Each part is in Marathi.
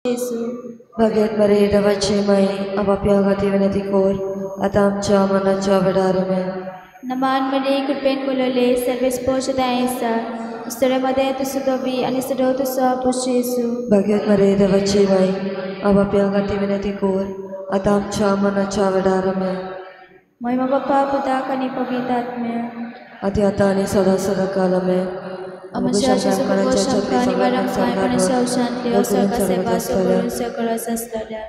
Gesù. Baget Maria Devaci Mai, Abapia Gati Veneti Kor, Atam Cha Manacha Vedarame. Naman Maria Kurpen Bulale, Service Poshadaisa, Usteramade to Sudobi and Isado to Sa Pushesu. Baget Maria Devaci Mai, Abapia Gati Veneti Kor, Atam Cha Manacha Vedarame. Moima Bapa Putaka Nipavitatme. Atiatani Sada Sadakalame. Amasya Subhosha Kani Varamkai Panasya Shanti Osaka Sevaso Gurusya Karasastada.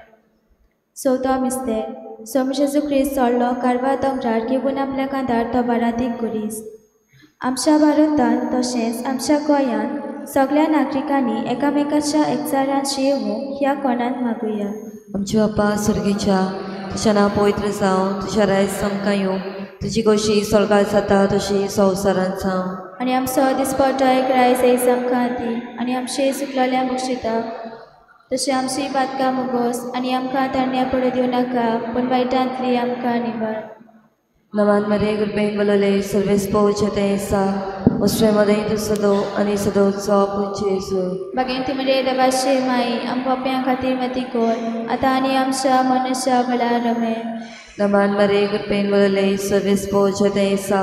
Sota Miste, Swami Jesu Christ Sorlo Karva Tongrar Kibun Apल्या Kantar to Baratik Guris. Amsha Bharotan तशेंच आमच्या गोंयांत सगळ्या नागरिकांनी एकामेकाच्या एकचारांशी येवूं ह्या कोणांत मागुया. आमचे बापा सुर्गीच्या तुझें नांव पवित्र जावं, तुझें रायज आमकां येवं, तुजी कशी स्वर्गांत जाता तशी संवसारांत जावं. आनी आमचो दिसपट्टो रायज आयज आमकां दी, आनी आमचे चुकलेल्या बक्षिता तशें आमची बातकां मुगोस, आनी आमकां तरण्या पडूं दिवं नाका, पूण वायटांतली आमकां निवार. नमान मरे गुरबेन बलोले सर्वेस पहुंचे तेसा उसरे मदें तू सदो आणि सदो चो पुंचेसु बागेन ती मरे देवाचे माई आम पप्प्यां खातीर मती कोर आतां आनी आमच्या मनशा भला रमे. नमान मरे गुरबेन बलोले सर्वेस पहुंचे तेसा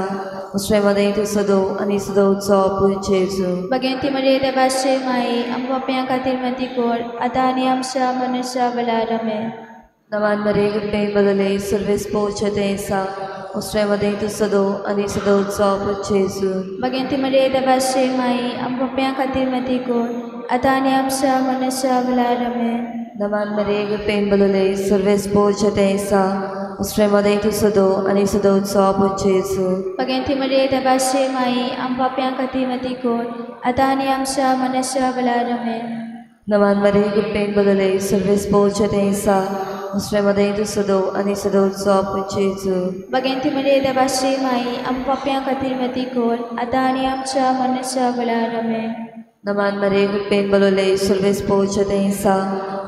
उसरे मदें तू सदो आणि सदो चो पुंचेसु बागेन ती मरे देवाचे माई आम पप्प्यां खातीर मती कोर आतां आनी आमच्या मनशा भला रमे. नमान मरे गुरबेन बलोले सर्वेस पहुंचे तेसा उसरे मदें तू सदो आणि सदो चो पुंचेसु बागेन ती मरे देवाचे माई आम पप्प्यां खातीर मती कोर आतां आनी आमच्या मनशा भला रमे. नमान मरे गुरबेन बलोले सर्वेस पहुंचे तेसा उसरे मदें तू सदो आणि सदो चो पुंचेसु बागेन ती मरे देवाचे माई आम पप्प्यां खातीर मती कोर आतां आनी आमच्या मनशा भला रमे. नमान मरे गुरबेन बलोले सर्वेस पहुंचे तेसा उसरे मदें तू सदो आणि सदो चो पुंचेसु बागेन ती मरे देवाचे माई आम पप्प्यां खातीर मती कोर आतां आनी आमच्या मनशा भला रमे. नमान मरे गुरबेन बलोले सर्वेस पहुंचे तेसा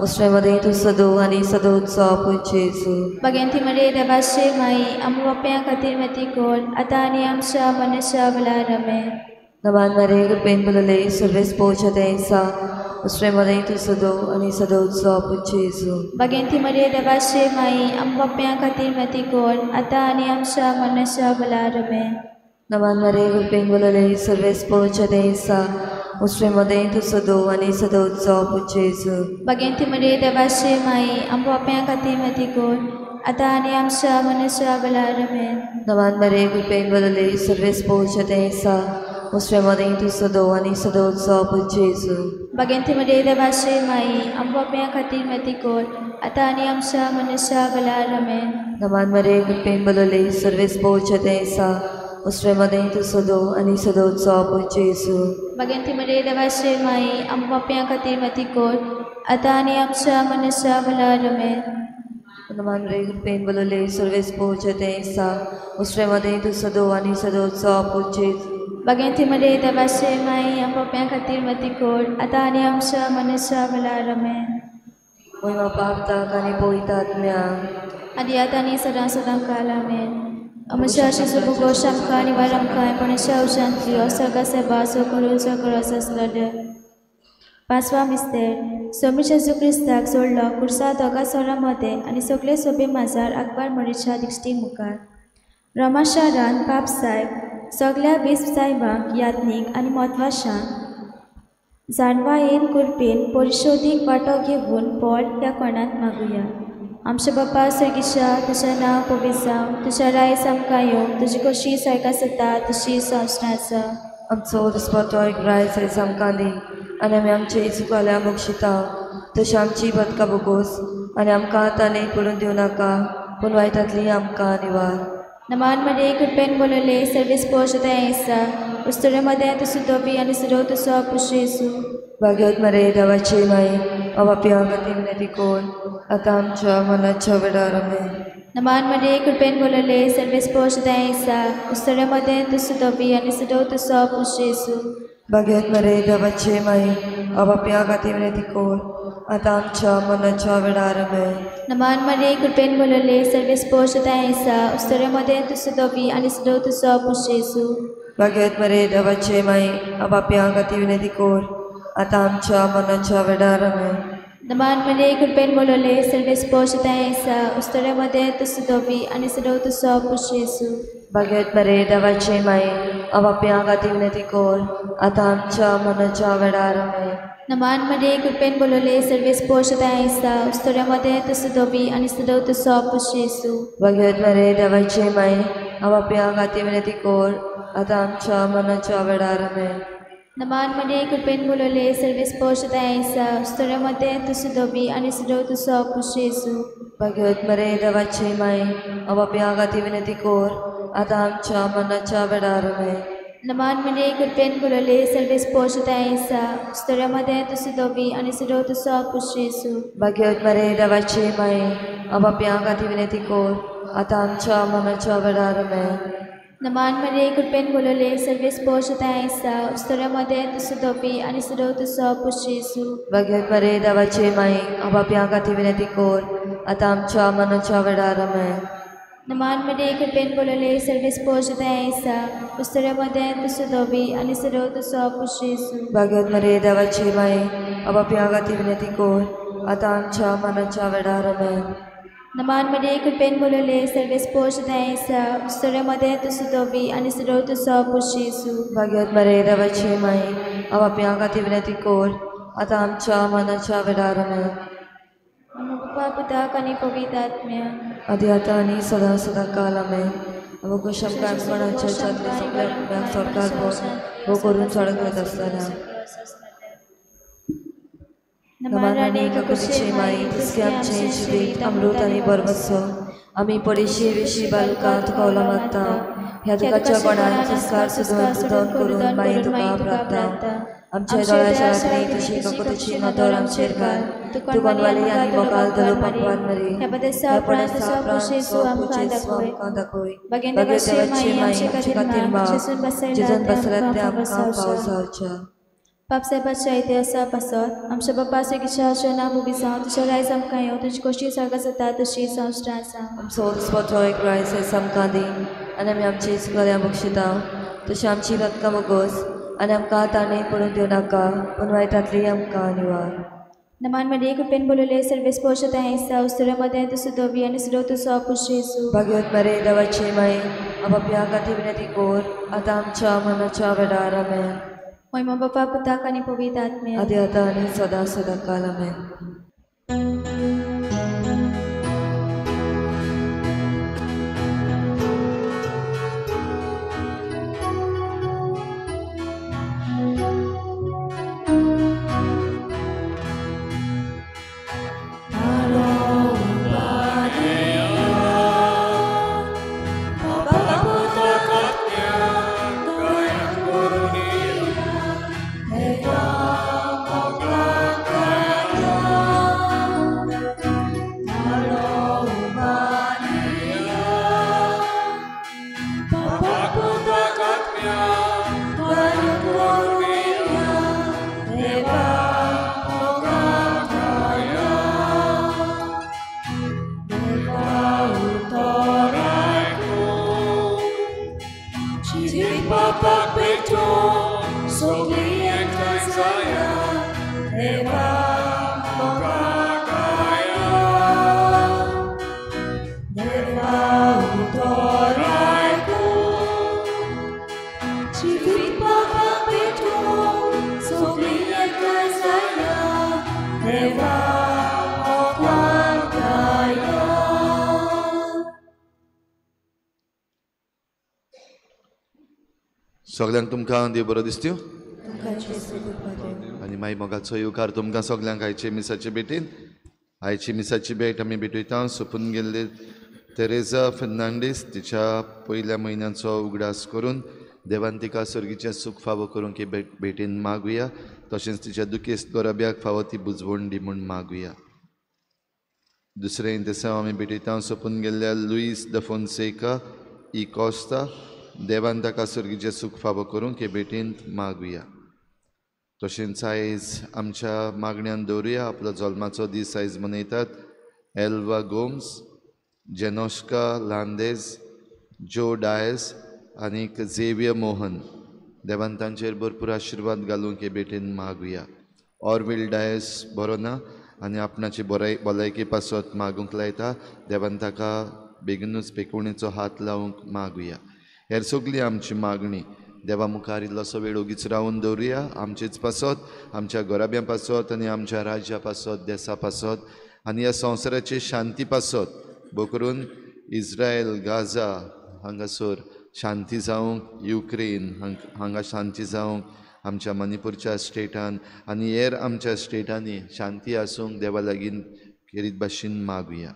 उसरे मदें तू सदो आणि सदो चो पुंचेसु बागेन ती मरे देवाचे माई आम पप्प्यां खातीर मती कोर आतां आनी आमच्या मनशा भला रमे. नमान मरे गुरबेन बलोले सर्वेस पहुंचे तेसा उसरे मदें तू सदो आणि सदो चो पुंचेसु बागेन ती मरे देवाचे माई आम पप्प्यां खातीर मती कोर आतां आनी आमच्या मनशा भला रमे. नमान मरे गुरबेन बलोले सर्वेस पहुंचे तेसा उसरे मदें तू सदो आणि सदो चो पुंचेसु बागेन ती मरे देवाचे माई आम पप्प्यां खातीर मती कोर आतां आनी आमच्या मनशा भला रमे. नमान मरे गुरबेन बलोले सर्वेस पहुंचे तेसा उसरे मदें तू सदो आणि सदो चो पुंचेसु बागेन ती मरे देवाचे माई आम पप्प्यां खातीर मती कोर आतां आनी आमच्या मनशा भला रमे. नमान मरे गुरबेन बलोले सर्वेस पहुंचे तेसा उसरे मदें तू सदो आणि सदो चो पुंचेसु बागेन ती मरे देवाचे माई आम पप्प्यां खातीर मती कोर आतां आनी आमच्या मनशा भला रमे. नमान मरे गुरबेन बलोले सर्वेस पहुंचे तेसा उसरे मदें तू सदो आणि सदो चो पुंचेसु बागेन ती मरे देवाचे माई आम पप्प्यां खातीर मती कोर आतां आनी आमच्या मनशा भला रमे. महिमा पावतात आणि पळयतात आदी आतां आनी सदां सदां काल आमेन. आमच्या शिशु गोश आमकां आनी वार आमकां पणशा उशांतली ओसर्गा सेवा सो करून सो करस आसलले. पांचवा मिस्तेर स्वामी जेजू क्रिस्ताक सोडलो कुर्सा दोगा सोरा मदें आनी सगळे सोबे माजार आकबार मरीच्या दिश्टी मुखार. रोमा शारान पाप साहेब सगळ्या बीस साहेबांक यात्नीक आनी म्हत्वाशान जाणवायेन कुरपेन परिशोधीक वांटो घेवन पॉल ह्या कोणांत मागुया. आमचे बापा सर्गीच्या तुजें नांव पवित्र जावं, तुजें रायज आमकां येवं, तुजी कशी स्वर्गांत जाता तशी संवसारांत जावं. आमचो दिसपट्टो रायज आयज आमकां दी, आनी आमी आमचे चुकल्या बक्षिता तशी आमची बदकां बोगोस, आनी आमकां ताणें पडून दिवं नाका, पूण वायटांतली आमकां निवार. नमान मरे कुरपेन बोलले सर्वेस पोषता ऐसा उस्तरे मदें तू सुदोबी आनी सुदो तुसो पुशेसु भाग्यवत मरे देवाची माई अवाप्या गती विनती कोर आतां आमच्या मनाच्या वेळार आमेन. नमान मरे कुरपेन बोलले सर्वेस पोषता ऐसा उस्तरे मदें तू सुदोबी आनी सुदो तुसो पुशेसु भाग्यवत मरे देवाची माई अवाप्या गती विनती कोर आतां आमच्या मनाच्या वेळार आमेन. नमान मरे कुरपेन बोलले सर्वेस पोषता ऐसा उस्तरे मदें तू सुदोबी आनी सुदो तुसो पुशेसु भाग्यवत मरे देवाची माई अवाप्या गती विनती कोर आतां आमच्या मनाच्या वेळार आमेन. नमान मध्ये कृपेन बोलवले सर्व स्पोषता ऐसा उस्तऱ्यामध्ये तुझ दोबी आणि सडव तुझा पुशेसू भगवत मरे देवाचे माये आपापल्या गाती विनंती कोर आता आमच्या मनाच्या वेळार आमेन. नमान मध्ये कृपेन बोलवले सर्व स्पोषता ऐसा उस्तऱ्यामध्ये तुझ दोबी आणि सडव तुझा पुशेसू भगवत मरे देवाचे माये आपापल्या गाती विनंती कोर आता आमच्या मनाच्या वेळार आमेन. नमान मध्ये कृपेन बोलवले सर्व स्पोषता ऐसा उस्तऱ्यामध्ये तुझ दोबी आणि सडव तुझा पुशेसू भगवत मरे देवाचे माये आपापल्या गाती विनंती कोर आता आमच्या मनाच्या वेळार आमेन. नमान मध्ये कृपेन बोलवले सर्व स्पोषता ऐसा उस्तऱ्यामध्ये तुझ दोबी आणि सडव तुझा पुशेसू भगवत मरे देवाचे माये आपापल्या गाती विनंती कोर आता आमच्या मनाच्या वेळार आमेन. नमान मध्ये कृपेन बोलवले सर्व स्पोषता ऐसा उस्तऱ्यामध्ये तुझ दोबी आणि सडव तुझा पुशेसू भगवत मरे देवाचे माये आपापल्या गाती विनंती कोर आता आमच्या मनाच्या वेळार आमेन. नमान मध्ये कृपेन बोलवले सर्व स्पोषता ऐसा उस्तऱ्यामध्ये तुझ दोबी आणि सडव तुझा पुशेसू भगवत मरे देवाचे माये आपापल्या गाती विनंती कोर आता आमच्या मनाच्या वेळार आमेन. नमान मध्ये कृपेन बोलवले सर्व स्पोषता ऐसा उस्तऱ्यामध्ये तुझ दोबी आणि सडव तुझा पुशेसू भगवत मरे देवाचे माये आपापल्या गाती विनंती कोर आता आमच्या मनाच्या वेळार आमेन. पप्पा पुता आणि पवित्र आत्म्या आधी आता आणि सदा सदा काल आमेन. अवघोषम काणपणाच्या छातले सगळ्या सरकार हो करून चढत असताना नमान राणे ककुशीचे माई तिसके आमचे जिवीत अमृत आणि बरवस्व आम्ही पडिशी विशी बालकांत कौला मागता ह्या दुखाच्या कोणात संस्कार सुधोन करून माई तुका प्राप्ता आमच्या दोळ्याच्या रात्री तशी ककुतीची नदर आमचेर घाल तू कोणवाली आणि मोगाल दलो पकवान मरी ह्या पदे सापरान पुशेसू आमकां दाखोय बगे देवाची माई आमचे खातीर माग जिजन बसलात ते आमकां पावसावच्या पापसाहेबाच्या इतिहासा पासत आमच्या बापा श्रीगिशाच्या नाम उबी जावन तुझ्या रायज आमकां येवं तुजी कशी सर्गा जाता तशी संस्था आसा आमचो स्वतो एक रायस आमकां दी आनी आमी आमची इस्कल्या बक्षिता तशी आमची बदकां बगोस आनी आमकां ताणें पडून दिवं नाका पूण वायटांतली आमकां निवार. नमान मध्ये कृपेन बोलवले सर्व स्पोषता ऐसा उस्तऱ्यामध्ये तुझ दोबी आणि सडव तुझा पुशेसू भगवत मरे देवाची माये आपापल्या गाती विनंती कोर आता आमच्या मनाच्या वेळार आमेन. महिमा बापा पुता आणि पवित्र आत्म्या आधी आता आणि सदा सदा काल आमेन. सगळ्यांक तुमकां देव बरो दिसत्यो आनी मागीर मोगाचो येवकार तुमकां सगळ्यांक आयचे मिसाचे भेटेन. आयची मिसाची भेट आमी भेटयता सोंपून गेल्ले तेरेजा फेर्नांडीस तिच्या पयल्या म्हयन्याचो उगडास करून देवान तिका सर्गीचें सूख फावो करूंक ही भेटेन मागुया. तशेंच तिच्या दुखेस्त गोरब्याक फावो ती बुजवण दी म्हूण मागुया. दुसरें इंतेसांव आमी भेटयता सोंपून गेल्ल्या Luis de Fonseca e Costa देवान ताका सर्गीचें सूख फावो करूंक हे भेटेंत मागुया. तशेंच आयज आमच्या मागण्यांत दवरुया आपलो जल्माचो दीस आयज मनयतात एल्वा गोम्स, जेनोश्का लांदेज, जो डायस आनीक झेवियर मोहन. देवान तांचेर भरपूर आशिर्वाद घालूंक हे भेटेन मागुया. ऑरविल डायस बरो ना आनी आपणाची भलायकी पासत मागूंक लायता. देवान ताका बेगीनूच पेकुणेचो हात लावूंक मागुया. हेर सगळी आमची मागणी देवा मुखार इल्लोसो वेळ ओगीच रावून दवरुया. आमचीच पासत, आमच्या घोराब्यां पासत आनी आमच्या राज्या पासत, देशा पासत आनी ह्या संवसाराची शांती पासत. भोव करून इस्रायल, गाजा हांगासर शांती जावंक, युक्रेन हांगा शांती जावंक, आमच्या मणिपूरच्या स्टेटान आनी हेर आमच्या स्टेटांनी शांती आसूंक देवा लागीं खेरीत भाशेन मागुया.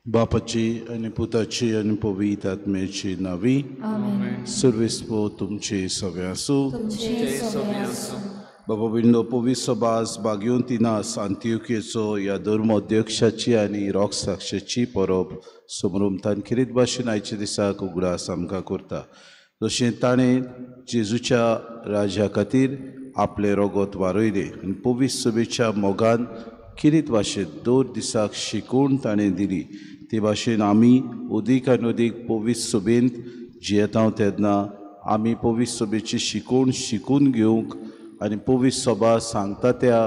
बापाची आनी पुताची आनी पवित्र आत्म्याची नावी. सर्वेस्पो तुमचे सगळे आसूं. बाबा बिंडो पवित्र सभास बागेवन तिनास अंत्योक्येचो ह्या धर्म अध्यक्षाची आनी रॉक साक्षाची परब समरुमतान खेरीत भाशेन आयच्या दिसाक उगडास आमकां करता. जशें ताणें जेजूच्या राज्या खातीर आपले रगत वारयलें आनी पवित्र सभेच्या मोगान खेरीत भाशेन 2 दिसाक शिकवण ताणें दिली. ते भाशेन आमी अदीक आनी अदीक पवित्र सभेंत जियेता तेन्ना आमी पवित्र सभेची शिकवण शिकून घेवंक आनी पवित्र सभा सांगता त्या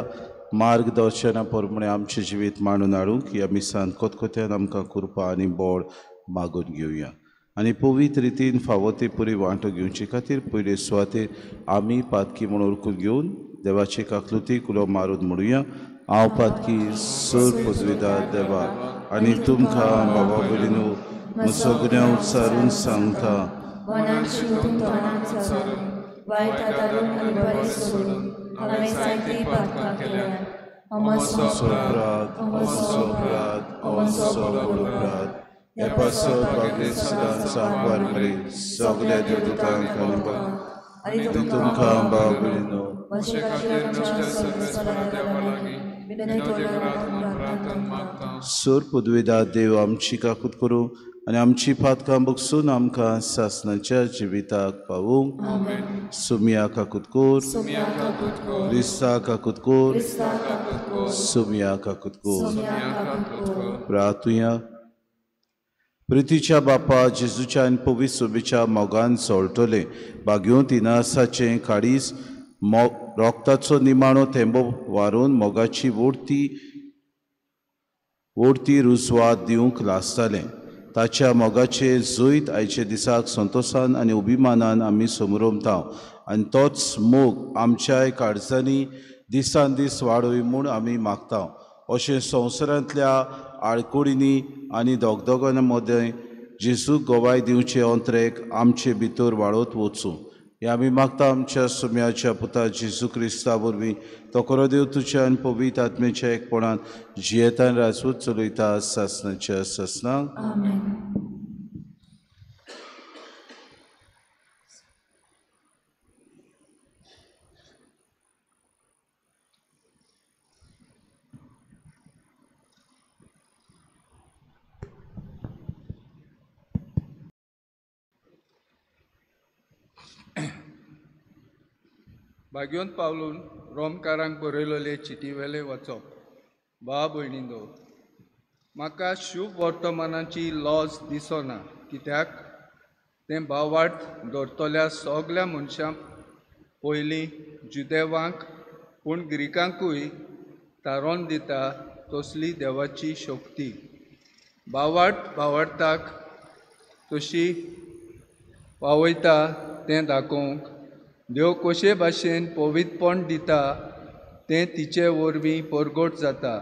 मार्गदर्शना प्रमाणे आमचें जिवीत मांडून हाडूंक ह्या मिसान कोतकोत्यान आमकां कृपा आनी बळ मागून घेवया. आनी पवित्र रितीन फावो ते पुरी वांटो घेवचे खातीर पयले सुवातेर आमी पातकी म्हूण ओळखून घेवन देवाचे काकलुतीक उलो मारून म्हणुया. हांव पातकी सर पदवीदार देवा आनी तुमकां बाबा भयणीनो सगळ्या उत्सारून सांगता. सगळ्या देवदूतांक आनी तुमकां बाबा भयणीनो सर पदवीदार देव आमची काकूत करूं आनी आमची पातकां बगसून आमकां सासणाच्या जिविताक पावूंक. सुमिया काकूत कोर, क्रिस्ता काकूत कोर, सुमिया काकूत कोर. प्रार्थुया. प्रितीच्या बापा जेजूच्या आनी पवित्र सभेच्या मोगान सोळटले बागेवन तिनासाचें काळीज रोगताचो निमाणो थेंबो वारून मोगाची वोडती रुजवात दिवंक लासतालें. ताच्या मोगाचे जैत आयचे दिसाक संतोशान आनी अभिमानान आमी समरोमता आनी तोच मोग आमच्याय काळजांनी दिसान दीस वाडोय म्हूण आमी मागता. अशें संवसारांतल्या आळकुडींनी आनी दोगदोगां मदें जेजूक गोवाय दिवचे अंतरेक आमचे भितर वाडत वचूं हें आमी मागता आमच्या सुम्याच्या पुता जेजू क्रिस्ता वरवीं. तो खरो देव तुज्या आनी पवित्र आत्म्याच्या एकपणान जियेतान राजवत चलयता सासणाच्या सासणाक. बागेवंत पावलून रोमकारांक बरयलेले चिटीवेले वचप. भाव भयणींनो, म्हाका शुभ वर्तमानाची लॉज दिसना, कित्याक तें भावार्थ धरतल्या सगल्या मनशां पयलीं जुदेवांक पूण ग्रिकांकूय तारोन दिता तसली देवाची शक्ती. भावार्थाक कशी पावयता तें दाखोवंक देव कशे भाशेन पवित्रपण दिता तें तिचे वरवीं परगट जाता.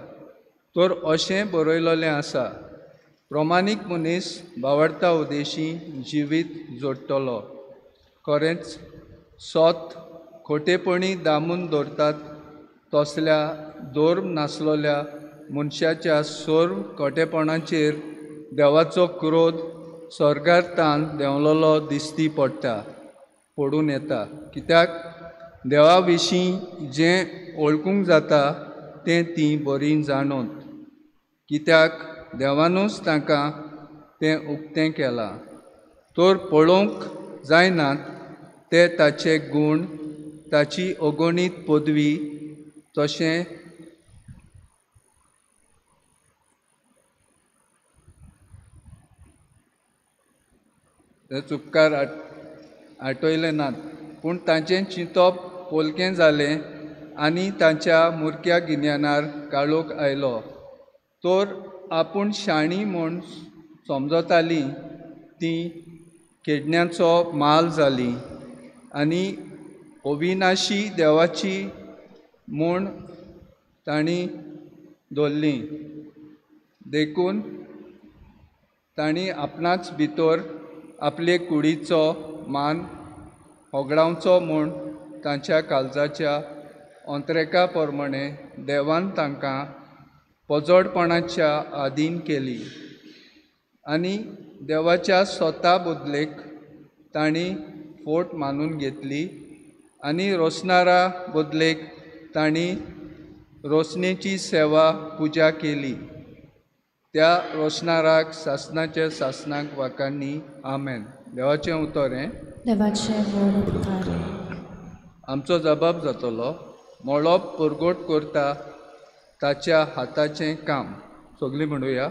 तर अशें बरयलेलें आसा, प्रमाणीक मनीस भावार्था उदेशी जिवीत जोडटलो. खरेंच सोत खोटेपणी दामून दवरतात तसल्या धर्म नासलोल्या मनशाच्या सर्व खोटेपणाचेर देवाचो क्रोध स्वर्गांतान देंवलोलो दिसती पडून येता. कित्याक देवा विशीं जें ओळखूंक जाता तें तीं बरीं जाणोत, कित्याक देवानूच तांकां तें उक्तें केलां. तर पळोवंक जायनात ते ताचे गूण ताची अगणीत पदवी तशें उपकार आठवयले नात पूण तांचें चिंतप पोलकें जालें आनी तांच्या मुर्ख्या गिन्यानार काळोख आयलो तर आपूण शाणी म्हूण समजताली ती खेडण्यांचो माल जाली आनी अविनाशी देवाची म्हूण तांणी दवरली देखून तांणी आपणाच भितर आपले कुडीचो मान होगडावचो म्हूण तांच्या काळजाच्या अंतरेका प्रमाणे देवान तांकां पोजोडपणाच्या आधीन केली आनी देवाच्या स्वता बदलेक तांणी फोट मानून घेतली आनी रोसणारा बदलेक तांणी रोसणेची सेवा पुजा केली त्या रोसणाराक सासणाच्या सासणाक वाकांनी आमेन. देवाचें उतर हें देवाचें व्हड उपकार. आमचो जबाब जातलो मळप परगोट करता ताच्या हाताचें काम. सगळीं म्हणुया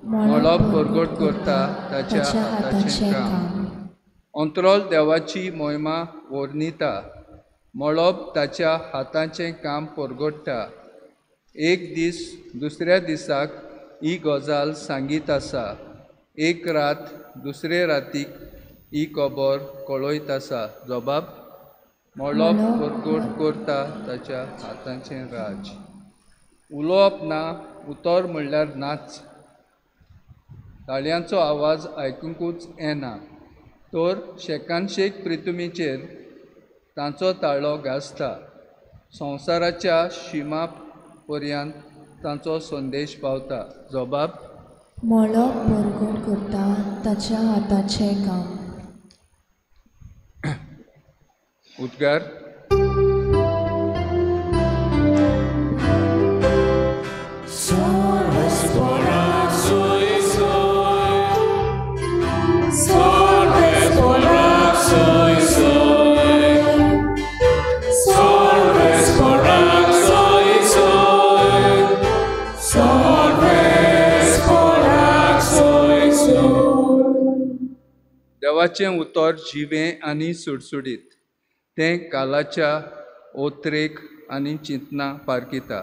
मळप परगोट करता ताच्या हाताचें काम. अंतरोल देवाची मोहिमा वर्णिता मळप ताच्या हाताचें काम परगोडटा. एक दीस दुसऱ्या दिसाक ही गजाल सांगीत आसा. एक रात दुसरे रातीक ही खबर कळयत आसा. जबाब मळप परगोट करता ताच्या हाताचें राज. उलोवप ना उतर म्हणल्यार नाच. ताळयांचो आवाज आयकुंकूच येना तर शेकानशेक प्रितुमेचेर तांचो ताळो गाजता. संवसाराच्या शिमा पर्यंत तांचो संदेश पावता. जबाब मळप परगोट करता ताच्या हाताचें काम. उद्गार देवाचें उतर जिवें आनी सुडसुडीत. तें कालाच्या ओत्रेक आनी चिंतना पारकिता.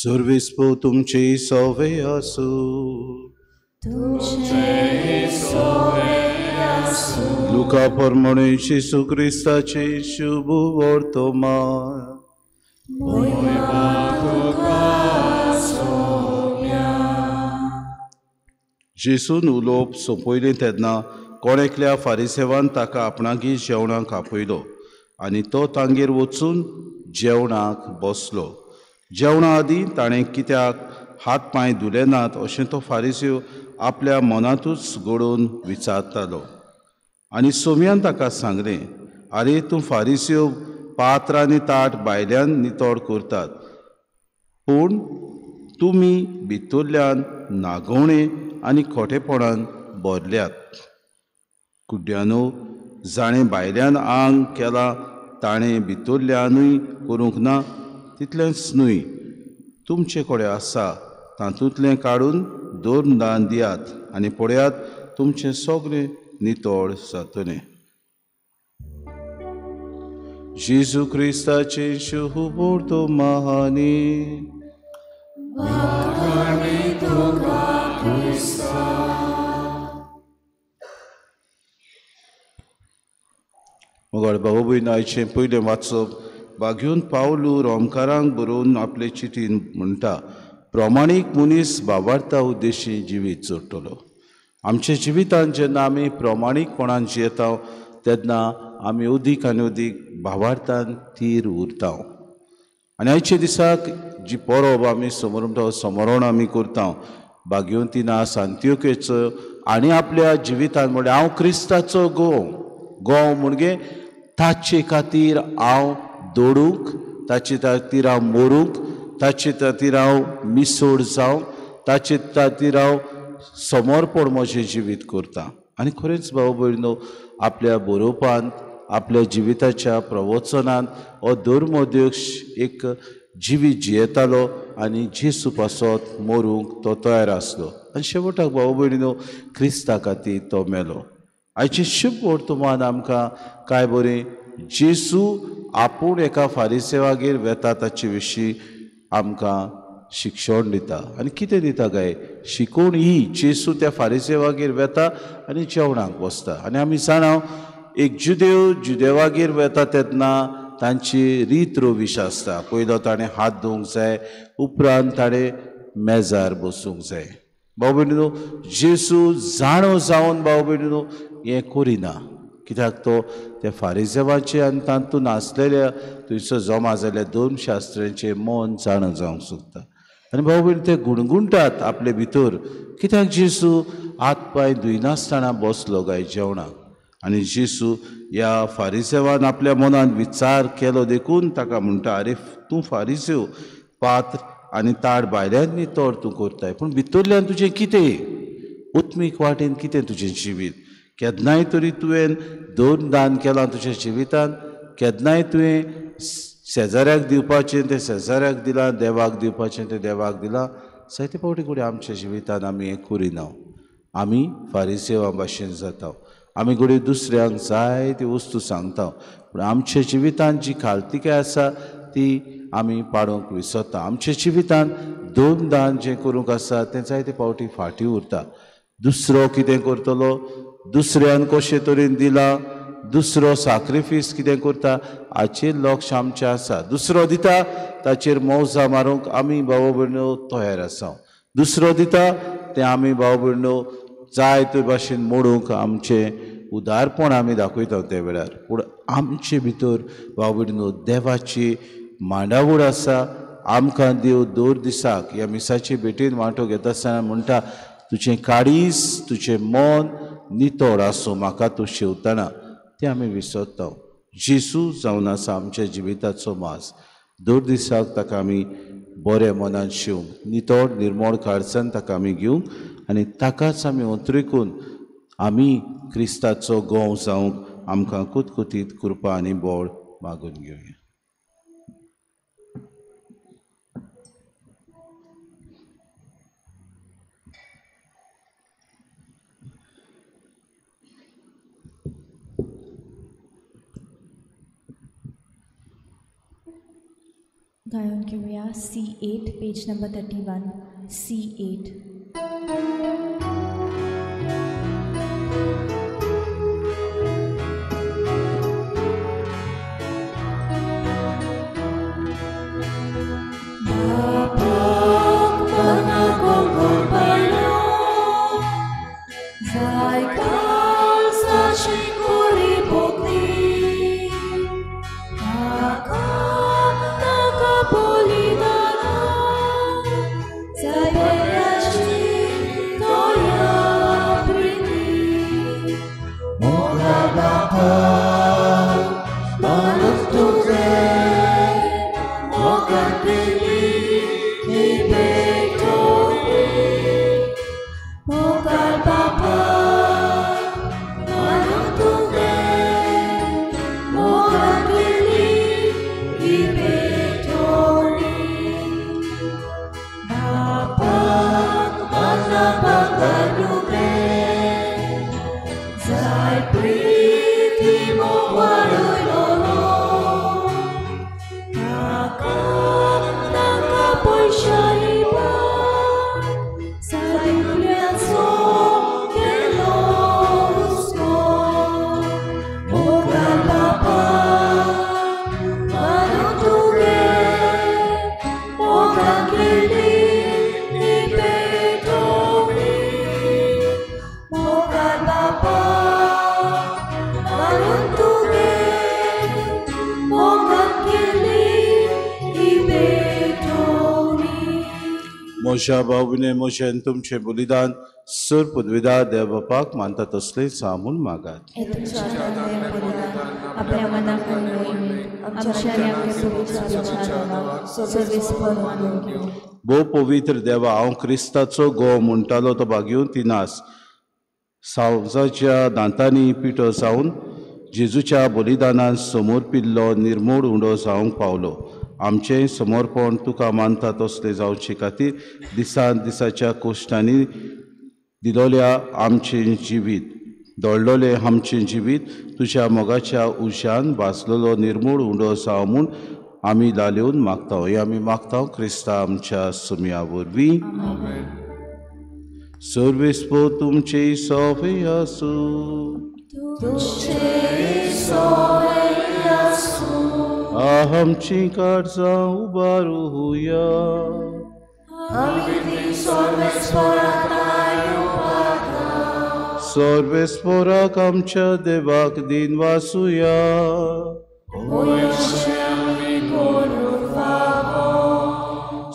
सर्विस्पो तुमची सवे आसू. लुका प्रमाणे येशू क्रिस्ताचे शुभ वर्तमान. जेसून उलोवप सोंपयलें तेन्ना कोण एकल्या फारिसेवान ताका आपणागी जेवणाक आपयलो आनी तो तांगेर वचून जेवणाक बसलो. जेवणा आदीं ताणें कित्याक हात पांय धुले नात अशें तो फारिसेव आपल्या मनांतूच घडोवन विचारतालो. आनी सोमयान ताका सांगलें, आरे तूं फारिसेव पात्र आनी ताट भायल्यान नितळ करतात पूण तुमी भितरल्यान नागवणे आनी खोटेपणान भरल्यात. कुड्यानो, जाणें भायल्यान आंग केलां ताणें भितरल्यानूय करूंक ना. तितलेंच न्हय, तुमचे कडेन आसा तातूंतलें काडून दोन दान दियात आनी पळयात तुमचें सगळें नितळ जातलें. जेजू क्रिस्ताचे शुभ वर्तमानी. मोगाळ भाऊ भयण, आयचें पयलें वाचप बागेवन पावलू रोमकारांक बरोवन आपले चिठीन म्हणटा, प्रमाणीक मनीस भावार्था उद्देशी जिवीत जोडटलो. आमच्या जिवितांत जेन्ना आमी प्रमाणीकपणान जियेता तेन्ना आमी अदीक आनी अदीक भावार्थान थीर उरता. आनी आयच्या दिसाक जी परब आमी समोरण आमी करता बागेवन तिना सांत्योकेचो आनी आपल्या जिवितान म्हणजे हांव क्रिस्ताचो गोव म्हणजे ताचे खातीर हांव दोडूंक, ताचे खातीर हांव मोरूंक, ताचे खातीर हांव मिसोड जावं, ताचे खातीर हांव समर्पण म्हजें जिवीत करतां. आनी खरेंच भाव भयणो, आपल्या बरोवपान, आपल्या जिविताच्या प्रवचनान हो धर्मोध्यक्ष एक जिवीत जियेतालो आनी जेसू पासत मरूंक तो तयार आसलो. आनी शेवटाक भाव भयणीनो, क्रिस्ता खातीर तो मेलो. आयचे शुभ वर्तमान आमकां कांय बरें जेसू आपूण एका फारिसेवागेर वेता ताचे विशीं आमकां शिक्षण दिता. आनी कितें दिता काय शिकोवण ही, जेसू त्या फारिसेवागेर वेता आनी जेवणाक बसता. आनी आमी जाणाव एक जुदेवागेर वेता तेन्ना तांची रीत रोवीश आसता. पयलो ताणें हात धुवंक जाय, उपरांत ताणें मेजार बसूंक जाय. भाव भयणीनो, जेसू जाणो जावन भाव भयणीनो हें करिना. कित्याक तो त्या फारिसेवाचे आनी तातूंत आसलेल्या थंयसर जमा जाल्ल्या धर्मशास्त्रांचें मन जाणो जावंक सोदता. आनी भाव भयण ते गुणगुणटात आपले भितर, कित्याक जेसू हात पांय धुयनासतना बसलो काय जेवणाक. आनी जेसू ह्या फारिसेवान आपल्या मनान विचार केलो देखून ताका म्हणटा, आरे तूं फारिसेव पात्र आनी ताट भायल्यान नितळ तूं करताय, पूण भितरल्यान तुजें कितें, उत्मीक वाटेन कितें तुजें जिवीत. केन्नाय तरी तुवें दोन दान केलां तुज्या जिवितान, केन्नाय तुवें शेजाऱ्याक दिवपाचें तें शेजाऱ्याक दिलां, देवाक दिवपाचें तें देवाक दिलां. जायते फावटी घडये आमच्या जिवितान आमी हें करिना. आमी फारिसेवा भाशेन जाता. आमी घडये दुसऱ्यांक जायत्यो वस्तू सांगता, पूण आमच्या जिवितान जी खालतिकाय आसा ती आमी पाडूंक विसरता. आमच्या जिवितान दोन दान जें करूंक आसा तें जायते फावटी फाटीं उरता. दुसरो कितें करतलो, दुसऱ्यान कशे तरेन दिला, दुसरो सॅक्रिफीस कितें करता हाचेर लक्ष आमचें आसा. दुसरो दिता ताचेर मौजा मारूंक आमी भाव भयणो तयार आसा. दुसरो दिता तें आमी भाव भयणो जाय ते भाशेन मोडूंक आमचें उदारपण आमी दाखयता त्या वेळार. पूण आमचे भितर भाव भयणो देवाची मांडावळ आसा. आमकां देव दर दिसाक ह्या मिसाचे भेटेन वांटो घेता आसतना म्हणटा, तुजें काळीज, तुजें मन नितळ आसूं म्हाका तूं शेवतना. तें आमी विसरता. जेसू जावन आसा आमच्या जिविताचो माज. दर दिसाक ताका आमी बऱ्या मनान शेवंक, नितळ निर्मळ काळजान ताका आमी घेवंक आनी ताकाच आमी अंतरिकून आमी क्रिस्ताचो गोव जावंक आमकां कुतकुतीत कृपा आनी बळ मागून घेवया. गायन घेऊया C8, पेज नंबर 31, C8. म्हज्या भाऊने म्हजें तुमचें बलिदान सर पदवीदार देवबापाक मानता तसलेच हांव मागात. हे तुमच्या आत्म्याचें बलिदान आपल्या मनाक आमच्या आनी आमच्या विचारांक सर्वेस्पर मानून घेवं. भोव पवित्र देवा, हांव क्रिस्ताचो घोव म्हणटालो तो भाग्यून तिनास सावजाच्या दांतांनी पिठो जावन जेजूच्या बलिदानान समोर पिल्लो निर्मूळ उंडो जावंक पावलो. आमचें समर्पण तुका मानता तसलें जावचे खातीर दिसान दिसाच्या कोश्टांनी दिलोल्या आमचें जिवीत दळलोलें आमचें जिवीत तुज्या मोगाच्या उज्यान भाजलेलो निर्मूळ उंडो जावं म्हूण आमी लालेवन मागता. हे आमी मागता क्रिस्ता आमच्या सुमया वरवीं. सर्वेस्पो तुमचे सोवे आसूं. आमची काळजां उबारूया. सर्वेस्पोराक आमच्या देवाक दिन वासुया.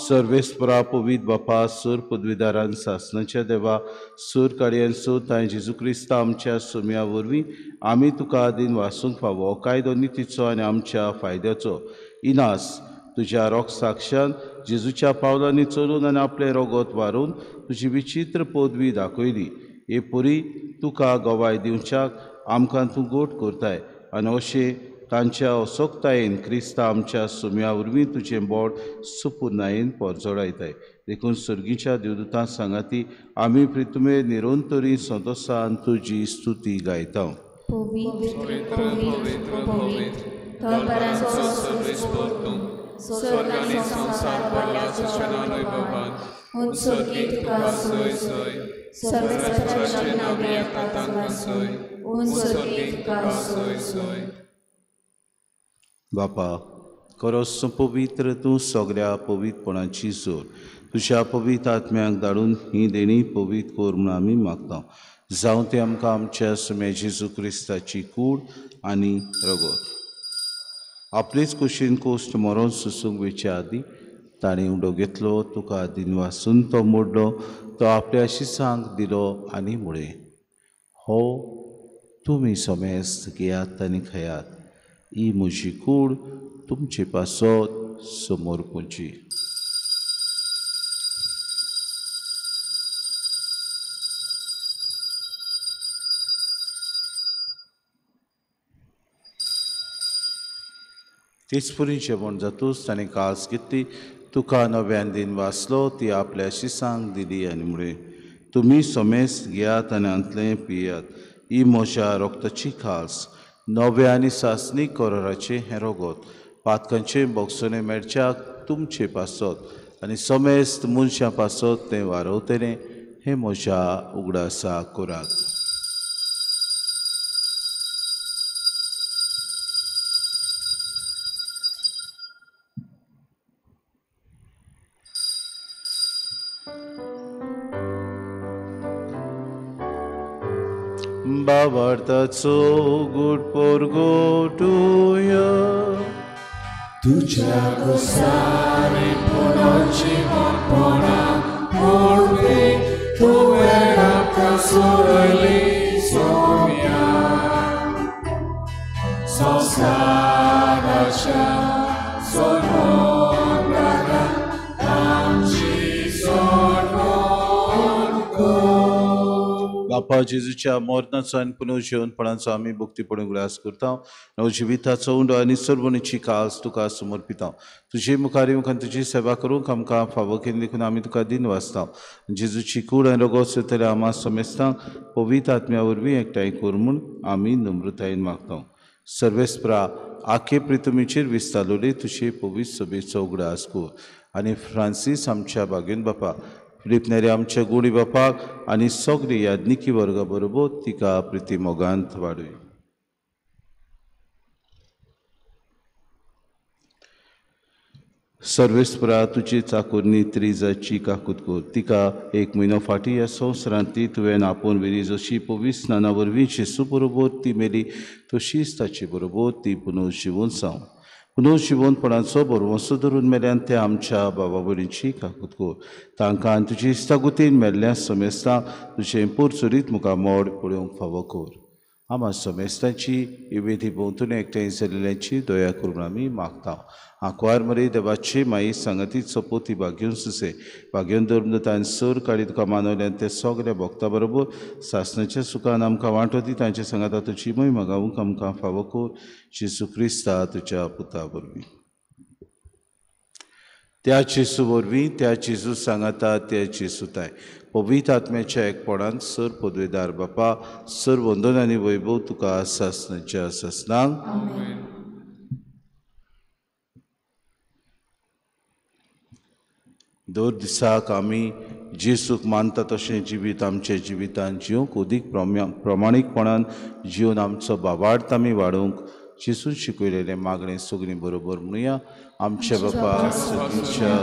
सर्वेस्परा पवित्र बापा सूर पदवीदारान सासणाच्या देवा सूर काडयांचो तांय जेजू क्रिस्ता आमच्या सुमया वरवीं आमी तुका दिन वासूंक फावो. कायदो नितीचो आनी आमच्या फायद्याचो इनास तुज्या रोग साक्षान जेजूच्या पावलांनी चलून आनी आपलें रोगोत वारून तुजी विचित्र पदवी दाखयली. हे पुरी तुका गोवाय दिवच्याक आमकां तूं गोट करताय आनी अशें तांच्या असोक्तायेन क्रिस्ता आमच्या सुमया वरवीं तुजें बोड सुपुर्णायेन पोरजोडायताय. देखून सर्गीच्या देवदूतां सांगाती आमी प्रितुमे निरंतरी संतोषान तुजी स्तुती गायता. बापा, खरोच पवित्र तूं सगळ्या पवित्रपणाची जोर तुज्या पवित्र आत्म्याक धाडून ही देणी पवित्र कोर म्हूण आमी मागता. जावं ते आमकां आमच्या सुमे जेजू क्रिस्ताची कूड आनी रगत आपलीच कुशीन कोश्ट मरोन सुसूंक वेच्या आदीं ताणें उंडो घेतलो, तुका दिनवासून तो मोडलो, तो आपल्या शिसांक दिलो आनी मुळे हो तुमी समेस्त घेयात आनी खयात. ही म्हजी कूड तुमचे पासत समोर पोची. तेच पुरी जेवण जातूच ताणें कास घेतली, तुका नव्यान दिन वाचलो, ती आपल्या शिसांक दिली आनी म्हळे तुमी समेस्त घेयात आनी अंतलें पियात. ही म्हज्या रोगताची खास नवे आनी सासणी कोराचे हें रोगोत पातकांचे बोगसोने मेळच्याक तुमचे पासत आनी समेस्त मनशां पासत तें वारवतलें. हें म्हज्या उगडासा कोरात. बाबार्थाचो गूड पोरगोटुया तुझ्या गोसारी पोराची वापरा पोरवे तुवें आमकां सोडली सोम्या संसाराच्या सोडून रागा आमची सोडून गो. बापा जेजूच्या मोरनाचो आनी पुनर्जीवनपणाचो आमी भक्तीपणूक ग्रास करता. नवजिविताचो उंडो आनी सर्वणीची कास तुका समर्पिता. तुजे मुखारी मुखान तुजी सेवा करूंक आमकां फावो केली देखून आमी तुका दिन वाचता. जेजूची कूड आनी रगत सुतले आमा समेस्तांक पवित्र आत्म्या वरवीं एकठांय कर म्हूण आमी नम्रतायेन मागता. सर्वेस्परा आखे प्रितुमेचेर विस्तारलोली तुजे पवित्र सभेचो उगडास कर आनी फ्रांसीस आमच्या बागेन बापा फिलिपनेरी आमच्या गुणी बापाक आनी सगळी याज्ञिकी वर्गा बरोबर तिका प्रिती मोगांत वाडय. सर्वेस्परा तुजी चाकुरनी त्रिजाची काकूत कर. तिका 1 म्हयनो फाटीं ह्या संवसारांतली तुवें आपूण वेली जशी पवित्र स्नाना वरवीं जेजू बरोबर ती मेली तशीच ताचे बरोबर ती पुनर्जीवन जावं. पुनू शिवोनपणाचो बरवंसो धरून मेल्यान ते आमच्या बाबा भयणीची काकूत कर तांकां तुजी इश्टागुतीन मेल्ल्या समेस्तां तुजें पुरसुरीत मुखार मोड पळोवंक फावो कर आमा समेस्तांची विधी भोंवतून एकठांय जाल्ल्यांची दया करून आमी मागता आंकवार मरे देवाची माई सांगतीचो पोती भाग्यून सुसे भाग्यून धर्मदतान सर काडी तुका मानवल्यान ते सगळ्या भक्तां बरोबर सासणाच्या सुखान आमकां वांटो दी तांचे सांगाता तुजी महिमा गावूंक आमकां फावो कर जेसू क्रिस्ता तुज्या पुता वरवीं त्या जेसू वरवीं त्या जेसू सांगाता त्या जेसूताय पवित्र आत्म्याच्या एकपणान सर पदवेदार बापा सर वंदन आनी वैभव तुका सासणाच्या सासणांक दर दिसाक आमी जेसूक मानता तशें जिवीत आमच्या जिवितान जिवंक अदीक प्रमाणीकपणान जिवन आमचो बाबार्थ आमी वाडोवंक जेसून शिकयलेलें मागणें सगळीं बरोबर म्हणुया आमच्या बापा सगळींच्या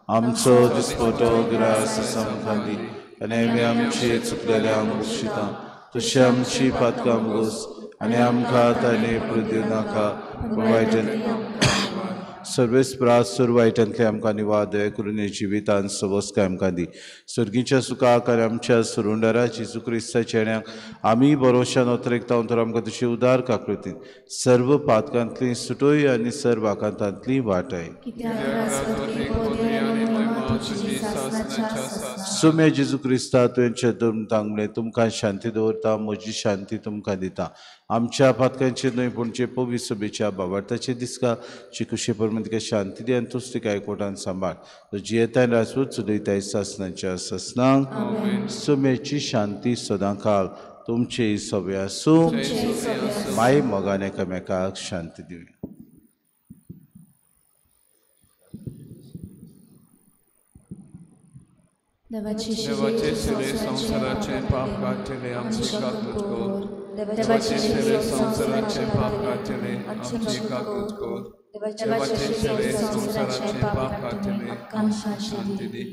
आमचो दिसपटो गिरास आमकां दी आनी आमी आमचे चुकलेल्यांक बक्षिता तशें आमची पातकां मुगोस आनी आमकां ताणे पृथ्वी नाका पूण वायटांतल्यान सर्वेस प्रास सर वायटांतले आमकां निवाद दया करून हे जिवितान सवस्काय आमकां दी सर्गीच्या सुखाक आनी आमच्या सुरुंडारा जेजू क्रिस्ताच्या येण्याक आमी भरोशान ओतरेकता तर आमकां तुजी उदार काकृतीन सर्व पातकांतली सुटोय आनी सर्व आकांतांतली वाटाय सुम्या जेजू क्रिस्ता तुवेंचे धर्म तांगले तुमकां शांती दवरता म्हजी शांती तुमकां दिता आमच्या पातकांचे न्हय पूणचे पवित्र सभेच्या बाबार्थाचे दिसका जी खुशी परमेन तिका शांती दी आनी तुज तिका एकवटान सांबाळ तुजी येताय राजवट चलयताय सासणाच्या सासणांक सुम्याची शांती सदां काळ तुमचे सभे आसूं माय मोगान एकामेकाक शांती दिवया देवाचे शिरे संसाराचे पाप काढले आमचे काकूत कोर देवाचे शिरे संसाराचे पाप काढले आमचे काकूत कोर देवाचे शिरे संसाराचे पाप काढले आमकां शांती दी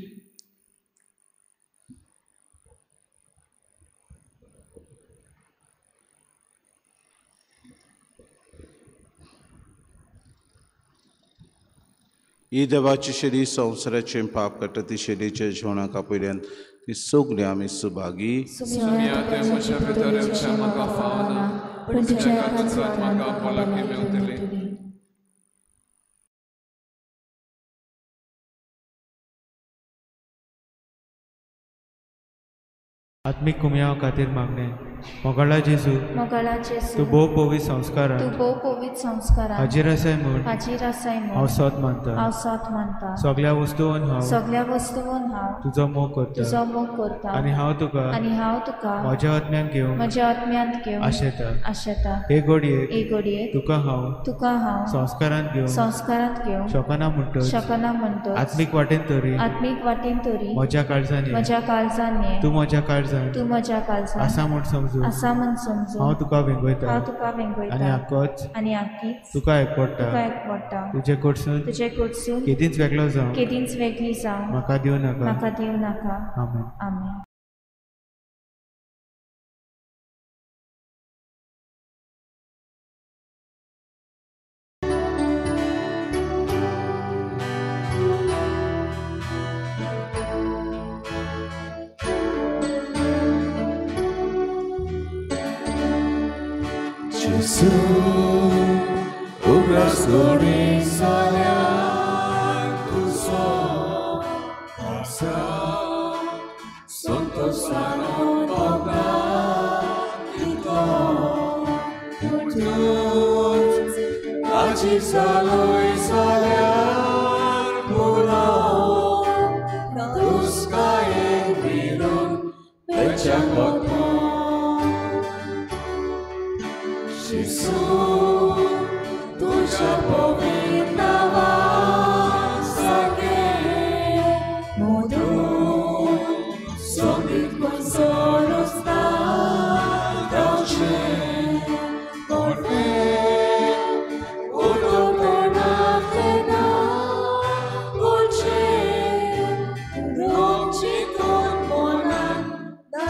ही देवाची शेरी संवसाराचे पाप काडटा ती शेरीच्या जेवणाक आपयल्यान ती सगळीं आमी सुभागी म्हज्या भितर म्हाका फावना पूण तुज्या कातरांत म्हाका पलकी मेवतली आत्मिक कुमयाव खातीर मागणें मोगाळा जेजू तूं भोव पवित्र संस्कारांत हाजीर आसाय म्हूण हांव सत मानता सगळ्या वस्तूंवन हांव तुजो मोग करता आनी हांव तुका म्हज्या आत्म्यांत घेवन आशेता हे घडयेक तुका हांव संस्कारांत घेवन शकना म्हणटच आत्मीक वाटेन तरी म्हज्या काळजांनी तूं म्हज्या काळजांत आसा म्हूण समजून हांव तुका वेंगयता आनी आख्खीच तुका एकवडटा तुजे कडसून केदींच वेगळी जावं म्हाका दिवं नाका आमेन Gesù, obras gloriosas tu son, pasa, santo sano pogna, ito, utut, aci saloi saliar puno, tus kain virun, pecanggot Gesù, tuja powinnawa sake modu sobie consolo sta dolce por fe udobna fena dolce dolce con buona da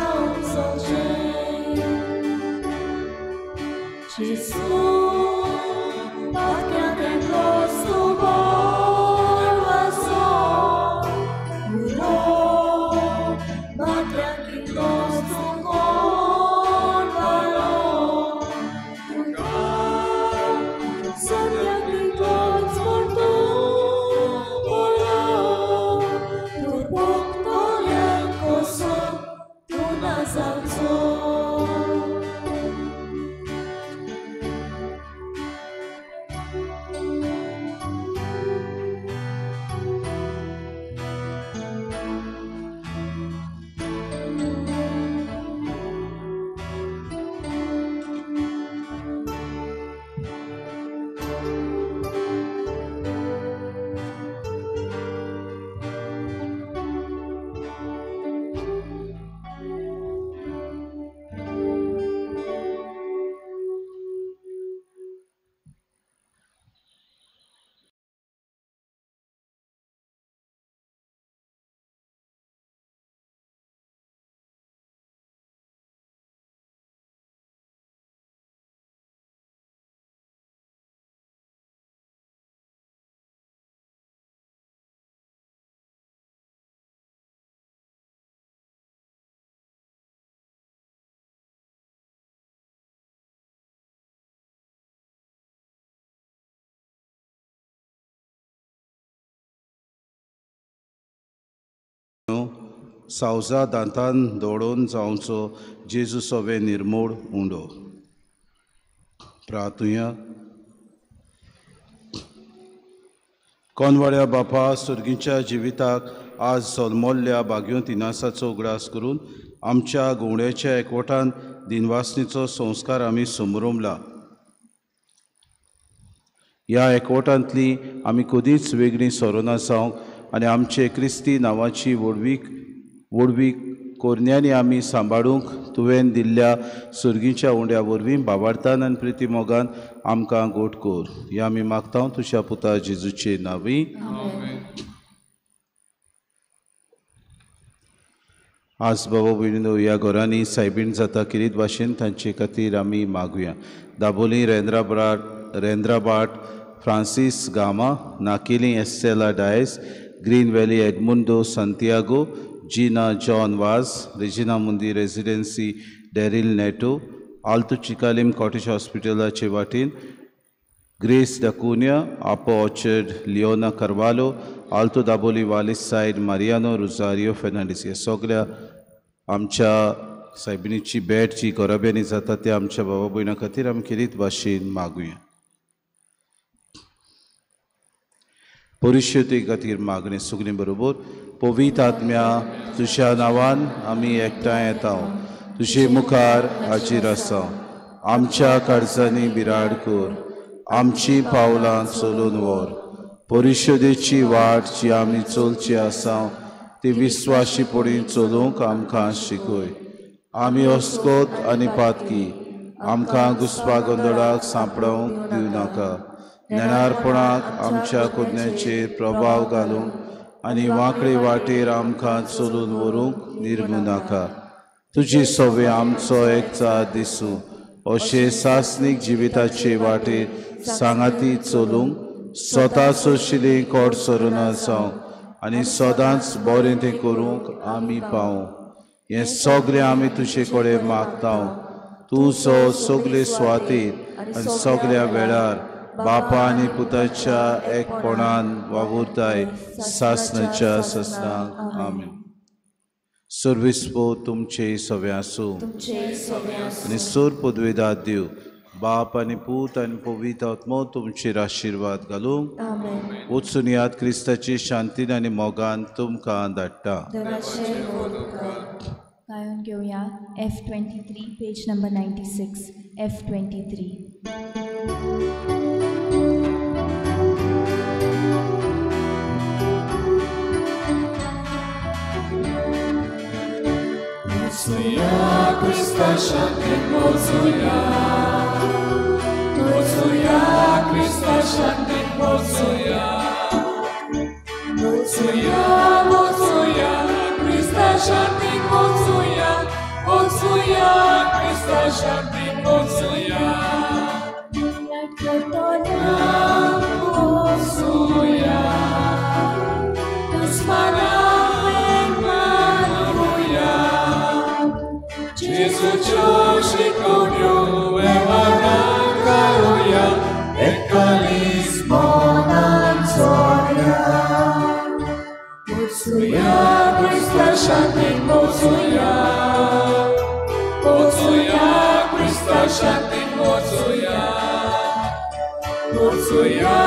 सावजा दांतान दवडून जावचो जेजू सोवे निर्मूळ उंडो. प्रार्थुया. कोनवाड्या बापा सुर्गीच्या जिविताक आज सोलमोल्ल्या बाग्यो तिनासाचो उगडास करून आमच्या गुवण्याच्या एकवटान दिनवासनीचो संस्कार आमी समरुमला. ह्या एकवटांतली आमी कदींच वेगळीं सरोना जावंक आनी आमचे क्रिस्ती नांवाची वडवीक कोरण्यांनी आमी सांबाळूंक तुवें दिल्ल्या सुर्गीच्या उंड्या वरवीं बाबार्थान आनी प्रिती मोगान आमकां गोट कोर. हें आमी मागता तुज्या पुता जेजूचे नांवी. आज बाबा भयणीनो ह्या घरांनी सायबीण जाता किरीत भाशेन तांचे खातीर आमी मागुया. दाबोली रेंद्राबाट फ्रांसीस गामा, नाकिली Estela Dias, green valley Edmundo Santiago, Gina John Vaz, Regina Mundi residency Deryl Neto, Alto Chicalim cottage हॉस्पिटलाचे वाटेन ग्रेस डकुनिया, आपो orchard Leona Carvalho, Alto Dabolim वालिस सायड मारियानो रोजारियो फेर्नांडीस. हे सगळ्या आमच्या सायबिणीची भेट जी घराब्यांनी जाता ते आमच्या बाबा भयणां खातीर आमी किरीत भाशेन मागुया. परिशुद्धी खातीर मागणे सगळी बरोबर. पवित्र आत्म्या तुज्या नांवान आमी एकठांय येता. तुजे मुखार हाजीर आसा. आमच्या काळजांनी बिराड कर. आमची पावलां चलून व्हर. परिशुद्धीची वाट जी आमी चलची आसा ती विस्वाशीपणीन चलूंक आमकां शिकय. आमी अस्कोत आनी पातकी आमकां घुसपा गोंदळाक सांपडावंक दिवं नाका. नेणारपणाक आमच्या कुडण्याचेर प्रभाव घालूंक आनी वांकडी वाटेर आमकां चलून व्हरूंक निर्मू नाका. तुजी सवे आमचो एकचार दिसूं अशे सासनीक जिविताचे वाटेर सांगाती चलूंक स्वताचो शिले कोड सरुना जावंक आनी सदांच बरें तें करूंक आमी पावूं. हें सगळें आमी तुजे कडेन मागता. तूं सगळे सुवातेर आनी सगळ्या वेळार बापा आनी पुताच्या एकपणान वावुरताय सासणाच्या ससनाक. आमीन. सर्विस्पो तुमचे सवे आसूं आनी सोर पदवेदार दिव बाप आनी पूत आनी पवित्र आत्मो तुमचेर आशिर्वाद घालूंक. वचून याद क्रिस्ताची शांतीन आनी मोगान तुमकां धाडटा. गायन घेवया F23 page number 96. F23. Mocuia, Krista Shantin, Mocuia. Mocuia, Krista Shantin, Mocuia. Mocuia, Mocuia, Krista Shantin, Mocuia. Mocuia, Krista Shantin, Mocuia. Mocuia, Jesu Joshi Konyo Ewanakaruya Ekalis Monansoya Motsuya Krista Shantin Motsuya Motsuya Krista Shantin Motsuya Motsuya